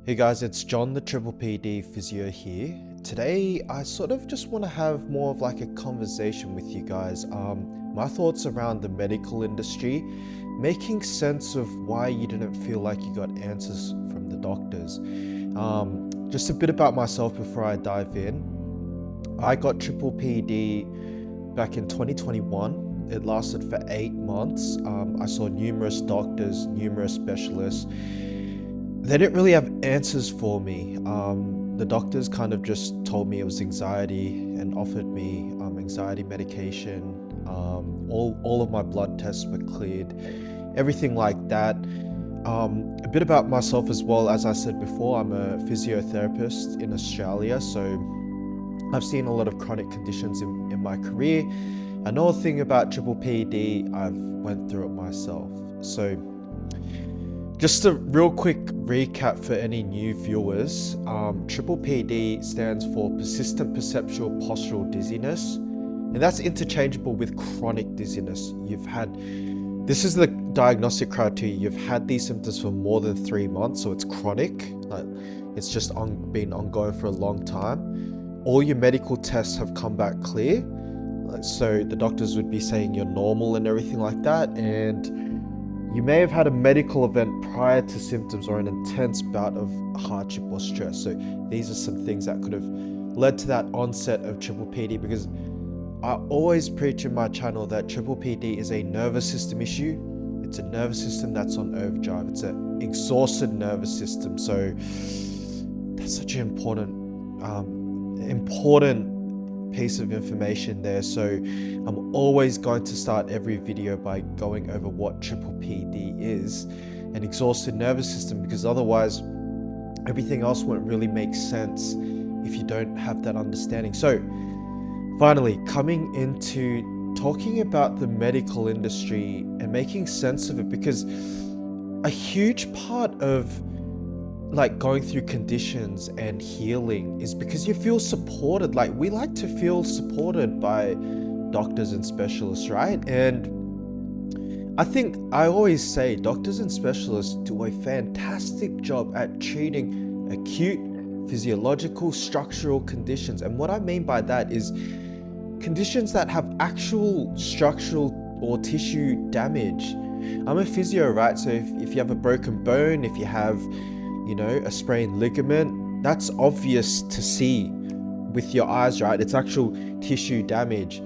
Hey guys, it's John the Pppd physio here. Today, I sort of just want to have more of like a conversation with you guys. My thoughts around the medical industry, making sense of why you didn't feel like you got answers from the doctors. Just a bit about myself before I dive in. I got Pppd back in 2021. It lasted for 8 months. I saw numerous doctors, numerous specialists. They didn't really have answers for me. The doctors kind of just told me it was anxiety and offered me anxiety medication. All of my blood tests were cleared, everything like that. A bit about myself as well. As I said before, I'm a physiotherapist in Australia, so I've seen a lot of chronic conditions in my career. I know a thing about Pppd. I've went through it myself. So just a real quick recap for any new viewers. Pppd stands for persistent perceptual postural dizziness, and that's interchangeable with chronic dizziness. This is the diagnostic criteria. You've had these symptoms for more than 3 months, so it's chronic. Like it's just been ongoing for a long time. All your medical tests have come back clear, so the doctors would be saying you're normal and everything like that, and you may have had a medical event prior to symptoms or an intense bout of hardship or stress. So these are some things that could have led to that onset of Pppd, because I always preach in my channel that Pppd is a nervous system issue. It's a nervous system that's on overdrive. It's an exhausted nervous system. So that's such an important piece of information there. So I'm always going to start every video by going over what Pppd is, an exhausted nervous system, because otherwise everything else won't really make sense if you don't have that understanding. So finally, coming into talking about the medical industry and making sense of it, because a huge part of like going through conditions and healing is because you feel supported. Like we like to feel supported by doctors and specialists, right? And I think I always say doctors and specialists do a fantastic job at treating acute physiological structural conditions. And what I mean by that is conditions that have actual structural or tissue damage. I'm a physio, right? So if you have a broken bone, if you have a sprained ligament, that's obvious to see with your eyes, right? It's actual tissue damage.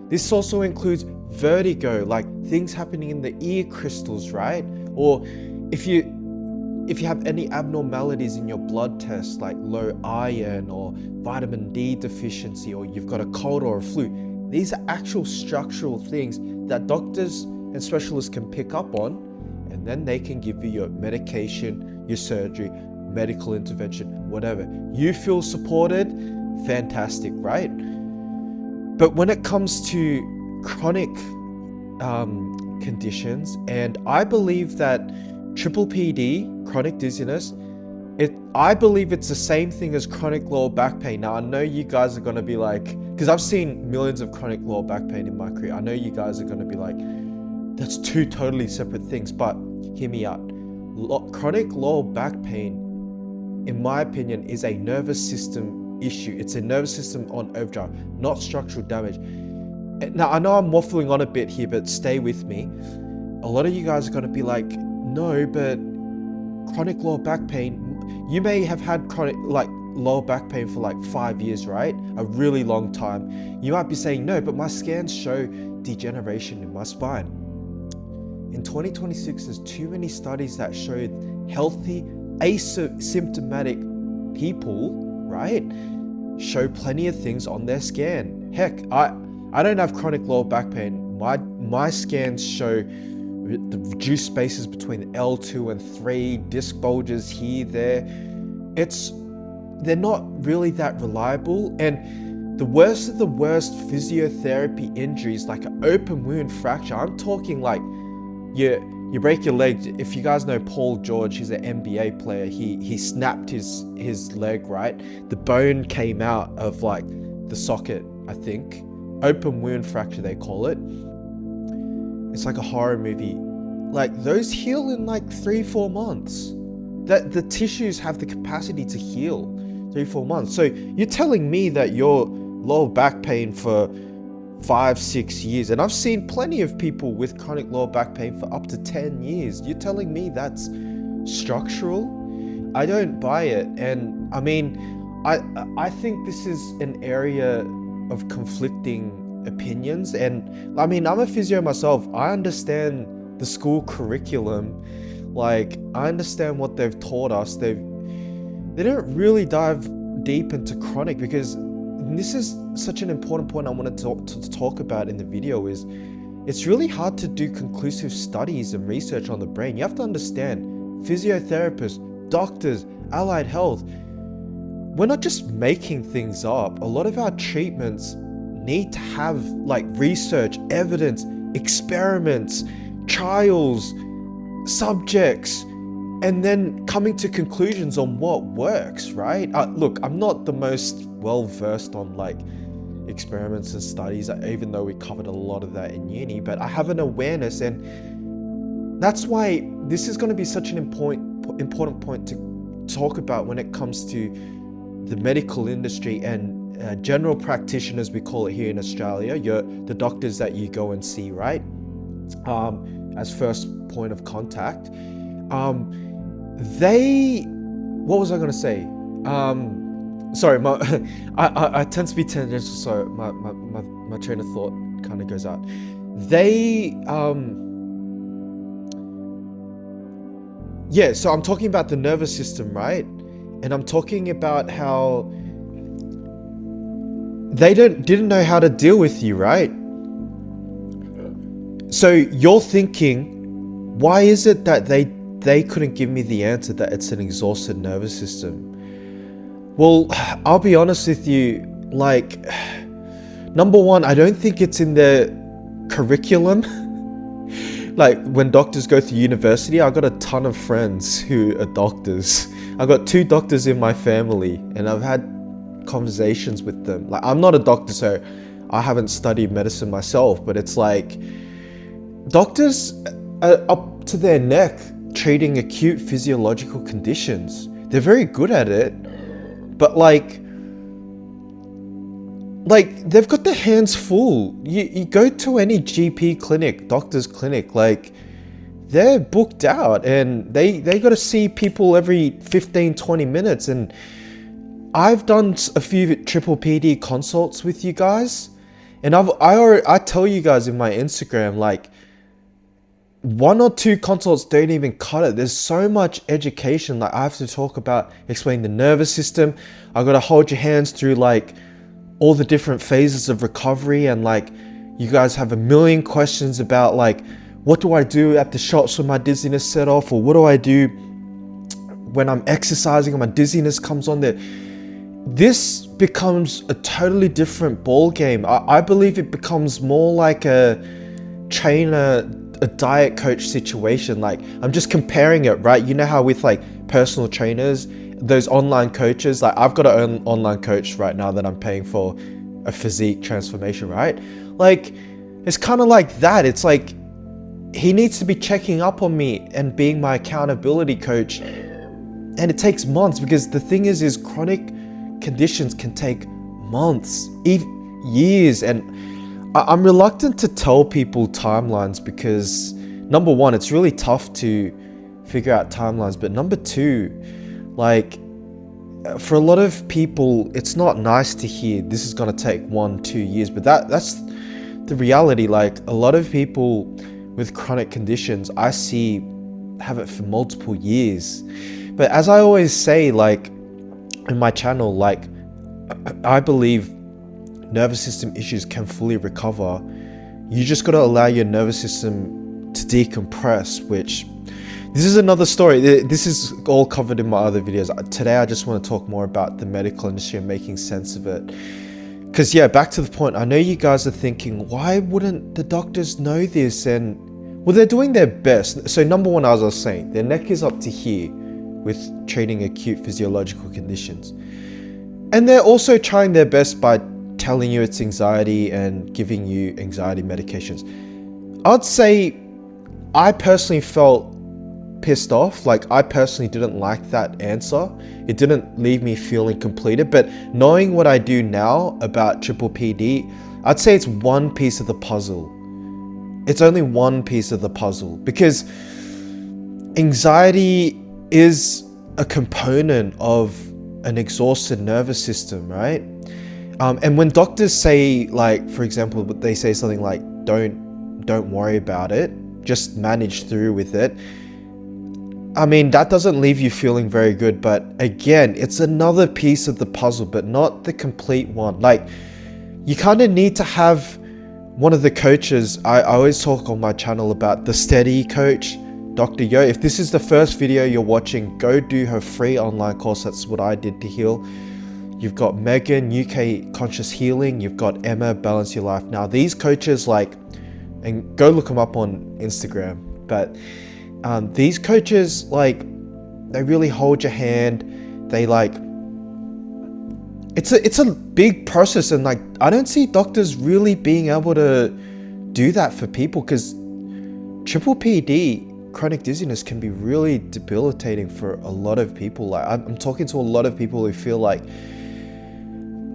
This also includes vertigo, like things happening in the ear crystals, right? Or if you have any abnormalities in your blood test, like low iron or vitamin D deficiency, or you've got a cold or a flu, these are actual structural things that doctors and specialists can pick up on, and then they can give you your medication, your surgery, medical intervention, whatever. You feel supported, fantastic, right? But when it comes to chronic conditions, and I believe that Pppd, chronic dizziness, I believe it's the same thing as chronic lower back pain. Now, I know you guys are going to be like, because I've seen millions of chronic lower back pain in my career, I know you guys are going to be like, that's two totally separate things, but hear me out. Chronic lower back pain, in my opinion, is a nervous system issue. It's a nervous system on overdrive, not structural damage. Now, I know I'm waffling on a bit here, but stay with me. A lot of you guys are going to be like, no, but chronic lower back pain, you may have had chronic lower back pain for like 5 years, right? A really long time. You might be saying, no, but my scans show degeneration in my spine. In 2026, there's too many studies that showed healthy, asymptomatic people, right, show plenty of things on their scan. Heck, I don't have chronic lower back pain. My scans show the reduced spaces between L2 and 3, disc bulges here, there. They're not really that reliable, and the worst of the worst physiotherapy injuries, like an open wound fracture, I'm talking like you break your leg. If you guys know Paul George, he's an NBA player. He snapped his leg, right? The bone came out of like the socket, I think. Open wound fracture, they call it. It's like a horror movie. Like those heal in like 3-4 months. that the tissues have the capacity to heal 3-4 months. So you're telling me that your lower back pain for 5-6 years, and I've seen plenty of people with chronic lower back pain for up to 10 years. You're telling me that's structural? I don't buy it. And I mean, I think this is an area of conflicting opinions. And I mean, I'm a physio myself. I understand the school curriculum. Like, I understand what they've taught us. They don't really dive deep into chronic, because this is such an important point I wanted to talk about in the video. Is it's really hard to do conclusive studies and research on the brain. You have to understand, physiotherapists, doctors, allied health, we're not just making things up. A lot of our treatments need to have like research, evidence, experiments, trials, subjects, and then coming to conclusions on what works, right? Look, I'm not the most well-versed on like experiments and studies, even though we covered a lot of that in uni, but I have an awareness, and that's why this is going to be such an important point to talk about when it comes to the medical industry and general practitioners, we call it here in Australia. The doctors that you go and see, right? As first point of contact. What was I going to say? Sorry, I tend to be tangential, so my train of thought kind of goes out. So I'm talking about the nervous system, right? And I'm talking about how they didn't know how to deal with you, right? So you're thinking, why is it that they couldn't give me the answer that it's an exhausted nervous system? Well, I'll be honest with you, like, number one, I don't think it's in the curriculum. Like, when doctors go to university, I got a ton of friends who are doctors. I got 2 doctors in my family, and I've had conversations with them. Like, I'm not a doctor, so I haven't studied medicine myself, but it's like, doctors are up to their neck treating acute physiological conditions. They're very good at it, but like they've got their hands full. You go to any GP clinic, doctor's clinic, like, they're booked out, and they got to see people every 15-20 minutes. And I've done a few Pppd consults with you guys, and I tell you guys in my Instagram, like, 1 or 2 consults don't even cut it. There's so much education. Like, I have to talk about, explain the nervous system. I got to hold your hands through like all the different phases of recovery, and like, you guys have a million questions about like, what do I do at the shops when my dizziness set off, or what do I do when I'm exercising and my dizziness comes on there? This becomes a totally different ball game. I believe it becomes more like a diet coach situation. Like, I'm just comparing it, right? You know how with like personal trainers, those online coaches, like, I've got an online coach right now that I'm paying for a physique transformation, right? Like, it's kind of like that. It's like, he needs to be checking up on me and being my accountability coach, and it takes months, because the thing is chronic conditions can take months, even years. And I'm reluctant to tell people timelines, because number one, it's really tough to figure out timelines, but number two, like, for a lot of people, it's not nice to hear this is going to take 1-2 years, but that's the reality. Like, a lot of people with chronic conditions I see have it for multiple years. But as I always say, like, in my channel, like, I believe nervous system issues can fully recover. You just got to allow your nervous system to decompress, which, this is another story. This is all covered in my other videos. Today I just want to talk more about the medical industry and making sense of it. Because yeah, back to the point, I know you guys are thinking, why wouldn't the doctors know this? And well, they're doing their best. So number one, as I was saying, their neck is up to here with treating acute physiological conditions. And they're also trying their best by telling you it's anxiety and giving you anxiety medications. I'd say I personally felt pissed off. Like, I personally didn't like that answer. It didn't leave me feeling completed. But knowing what I do now about Pppd, I'd say it's one piece of the puzzle. It's only one piece of the puzzle, because anxiety is a component of an exhausted nervous system, right? And when doctors say, like, for example, they say something like, don't worry about it, just manage through with it. I mean, that doesn't leave you feeling very good, but again, it's another piece of the puzzle, but not the complete one. Like, you kind of need to have one of the coaches. I always talk on my channel about the steady coach, Dr. Yo. If this is the first video you're watching, go do her free online course. That's what I did to heal. You've got Megan, UK Conscious Healing. You've got Emma, Balance Your Life. Now, these coaches, like, and go look them up on Instagram. But these coaches, like, they really hold your hand. They, like, it's a big process, and, like, I don't see doctors really being able to do that for people, because Pppd, chronic dizziness, can be really debilitating for a lot of people. Like, I'm talking to a lot of people who feel like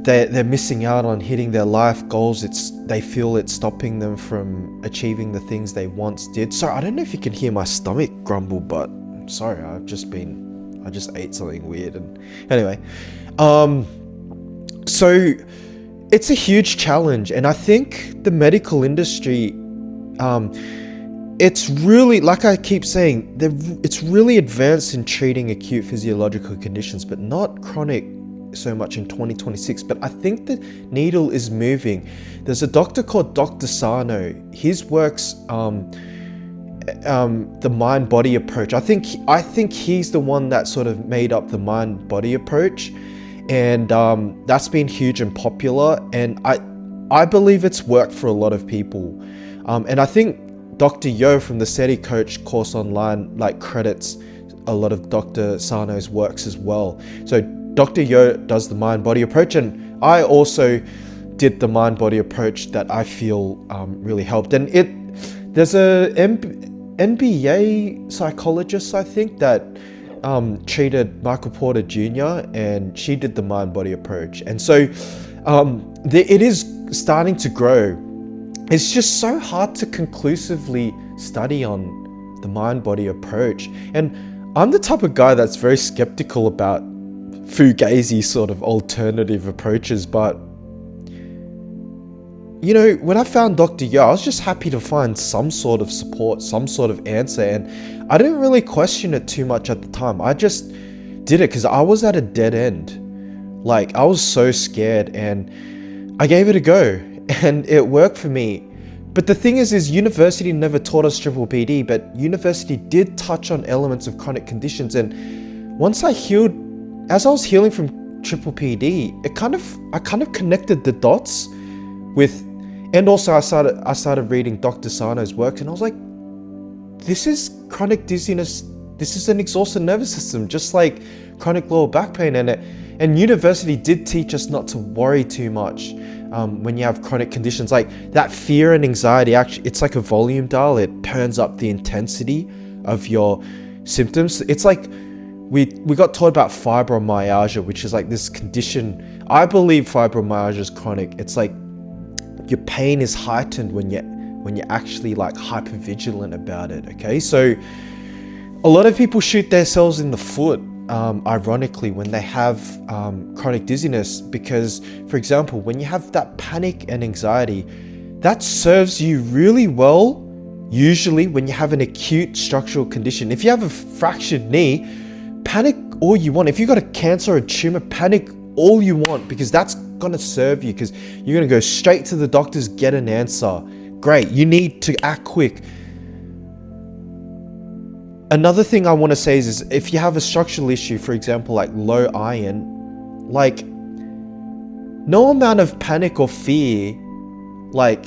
they're missing out on hitting their life goals. They feel it's stopping them from achieving the things they once did. Sorry, I don't know if you can hear my stomach grumble, but I'm sorry, I just ate something weird. And anyway, so it's a huge challenge, and I think the medical industry, it's really, like I keep saying, it's really advanced in treating acute physiological conditions, but not chronic so much in 2026. But I think the needle is moving. There's a doctor called Dr. Sano. His works, the mind-body approach. I think he's the one that sort of made up the mind-body approach, and that's been huge and popular. And I believe it's worked for a lot of people. And I think Dr. Yo from the SETI Coach course online, like, credits a lot of Dr. Sano's works as well. So Dr. Yo does the mind-body approach, and I also did the mind-body approach that I feel really helped. And there's a NBA psychologist, I think, that treated Michael Porter Jr., and she did the mind-body approach. And so it is starting to grow. It's just so hard to conclusively study on the mind-body approach. And I'm the type of guy that's very skeptical about fugazi sort of alternative approaches, but you know, when I found Dr. Yo, I was just happy to find some sort of support, some sort of answer, and I didn't really question it too much at the time. I just did it because I was at a dead end. Like, I was so scared, and I gave it a go, and it worked for me. But the thing is university never taught us Pppd, but university did touch on elements of chronic conditions. And once I healed, as I was healing from Pppd, I kind of connected the dots with, and also I started reading Dr. Sano's work, and I was like, this is chronic dizziness. This is an exhausted nervous system, just like chronic lower back pain. And university did teach us not to worry too much when you have chronic conditions. Like, that fear and anxiety, actually, it's like a volume dial. It turns up the intensity of your symptoms. It's like we got taught about fibromyalgia, which is like this condition. I believe fibromyalgia is chronic. It's like your pain is heightened when you're actually, like, hyper vigilant about it. Okay, so a lot of people shoot themselves in the foot, ironically, when they have chronic dizziness, because, for example, when you have that panic and anxiety, that serves you really well, usually when you have an acute structural condition. If you have a fractured knee, panic all you want. If you got a cancer or a tumor, panic all you want, because that's gonna serve you, because you're gonna go straight to the doctors, get an answer. Great, you need to act quick. Another thing I want to say is if you have a structural issue, for example, like low iron, like, no amount of panic or fear, like,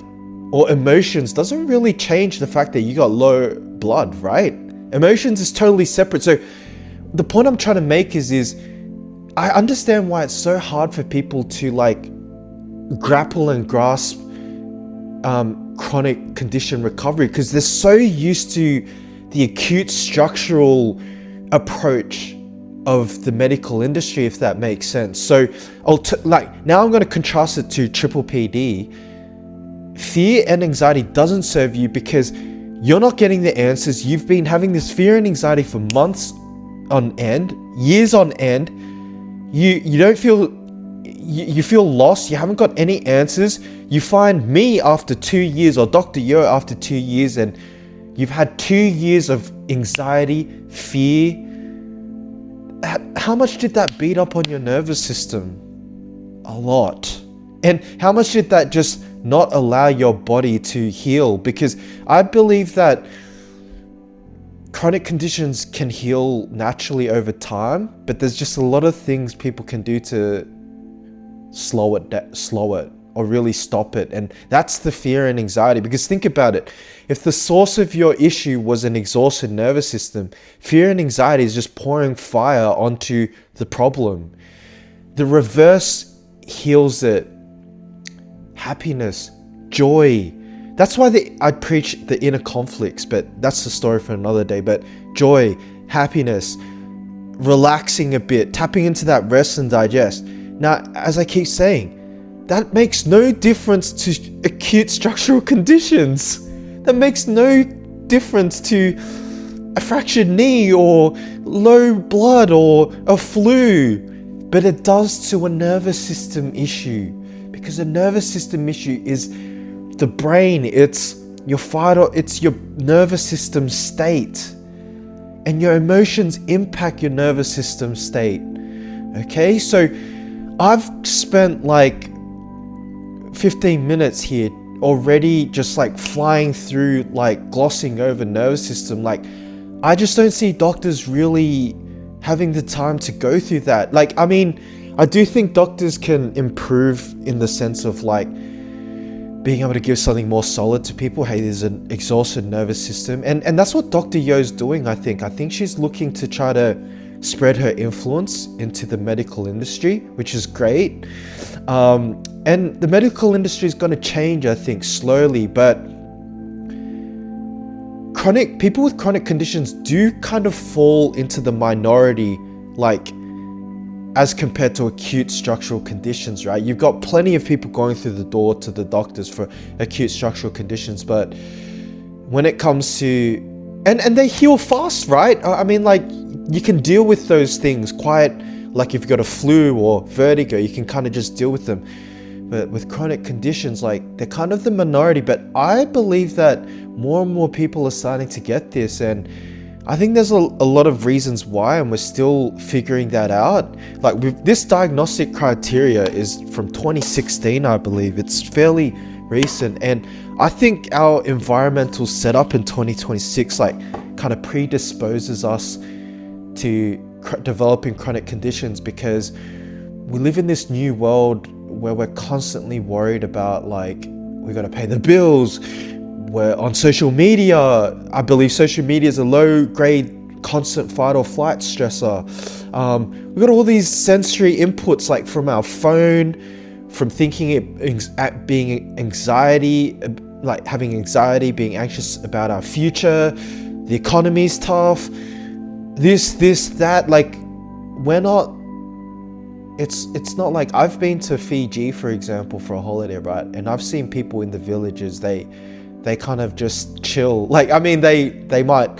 or emotions doesn't really change the fact that you got low blood, right? Emotions is totally separate. So the point I'm trying to make is I understand why it's so hard for people to, like, grapple and grasp chronic condition recovery, because they're so used to the acute structural approach of the medical industry, if that makes sense. So now I'm going to contrast it to Pppd. Fear and anxiety doesn't serve you because you're not getting the answers. You've been having this fear and anxiety for months on end, years on end. You don't feel, you feel lost. You haven't got any answers. You find me after 2 years, or Dr. Yo after 2 years, and you've had 2 years of anxiety, fear. How much did that beat up on your nervous system? A lot. And how much did that just not allow your body to heal? Because I believe that chronic conditions can heal naturally over time, but there's just a lot of things people can do to slow it or really stop it. And that's the fear and anxiety. Because think about it, if the source of your issue was an exhausted nervous system, fear and anxiety is just pouring fire onto the problem. The reverse heals it. Happiness, joy. That's why I preach the inner conflicts, but that's the story for another day. But joy, happiness, relaxing a bit, tapping into that rest and digest. Now, as I keep saying, that makes no difference to acute structural conditions. That makes no difference to a fractured knee or low blood or a flu, but it does to a nervous system issue. Because a nervous system issue is the brain, it's your nervous system state. And your emotions impact your nervous system state. Okay, so I've spent like 15 minutes here already just like flying through, like glossing over nervous system. Like, I just don't see doctors really having the time to go through that. Like, I mean, I do think doctors can improve in the sense of like being able to give something more solid to people. Hey, there's an exhausted nervous system. And that's what Dr. Yo's doing, I think. I think she's looking to try to spread her influence into the medical industry, which is great. And the medical industry is going to change, I think, slowly, but people with chronic conditions do kind of fall into the minority, like, as compared to acute structural conditions, right? You've got plenty of people going through the door to the doctors for acute structural conditions, but when it comes to, and they heal fast, right? I mean, like, you can deal with those things quite, like if you've got a flu or vertigo, you can kind of just deal with them. But with chronic conditions, like, they're kind of the minority, but I believe that more and more people are starting to get this, and I think there's a lot of reasons why, and we're still figuring that out. Like, this diagnostic criteria is from 2016, I believe. It's fairly recent, and I think our environmental setup in 2026 like kind of predisposes us to developing chronic conditions, because we live in this new world where we're constantly worried about, like, we got to pay the bills. We're on social media. I believe social media is a low-grade constant fight or flight stressor. We've got all these sensory inputs, like from our phone, from thinking it being anxiety, like having anxiety, being anxious about our future. The economy's tough. This, that. Like, we're not. It's not like, I've been to Fiji, for example, for a holiday, right? And I've seen people in the villages. They kind of just chill. Like, I mean, they might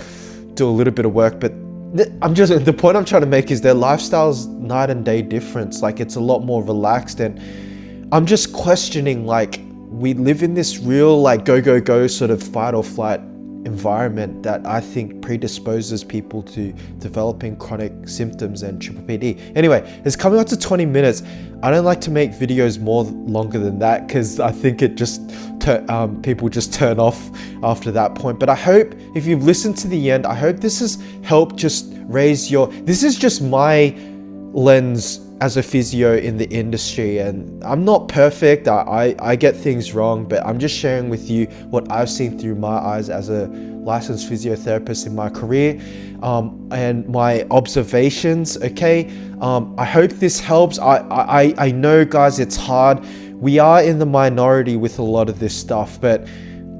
do a little bit of work, but the point I'm trying to make is their lifestyle's night and day difference. Like, it's a lot more relaxed, and I'm just questioning, like, we live in this real, like, go sort of fight or flight environment that I think predisposes people to developing chronic symptoms and Pppd. Anyway, it's coming up to 20 minutes. I don't like to make videos more longer than that, because I think it just people just turn off after that point. But I hope, if you've listened to the end, I hope this has helped just raise your, this is just my lens as a physio in the industry, and I'm not perfect. I get things wrong, but I'm just sharing with you what I've seen through my eyes as a licensed physiotherapist in my career, and my observations. Okay, I hope this helps. I know, guys, it's hard. We are in the minority with a lot of this stuff, but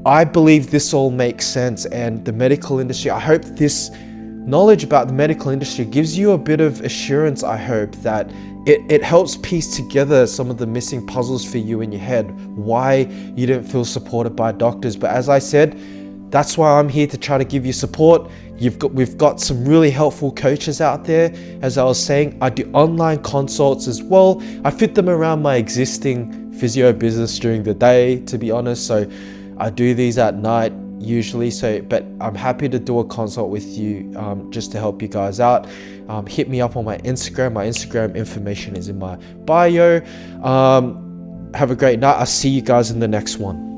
I believe this all makes sense, and the medical industry, I hope this knowledge about the medical industry gives you a bit of assurance. I hope that it helps piece together some of the missing puzzles for you in your head, why you didn't feel supported by doctors. But as I said, that's why I'm here, to try to give you support. We've got some really helpful coaches out there. As I was saying, I do online consults as well. I fit them around my existing physio business during the day, to be honest. So I do these at night usually. But I'm happy to do a consult with you, just to help you guys out. Hit me up on my Instagram. My Instagram information is in my bio. Have a great night. I'll see you guys in the next one.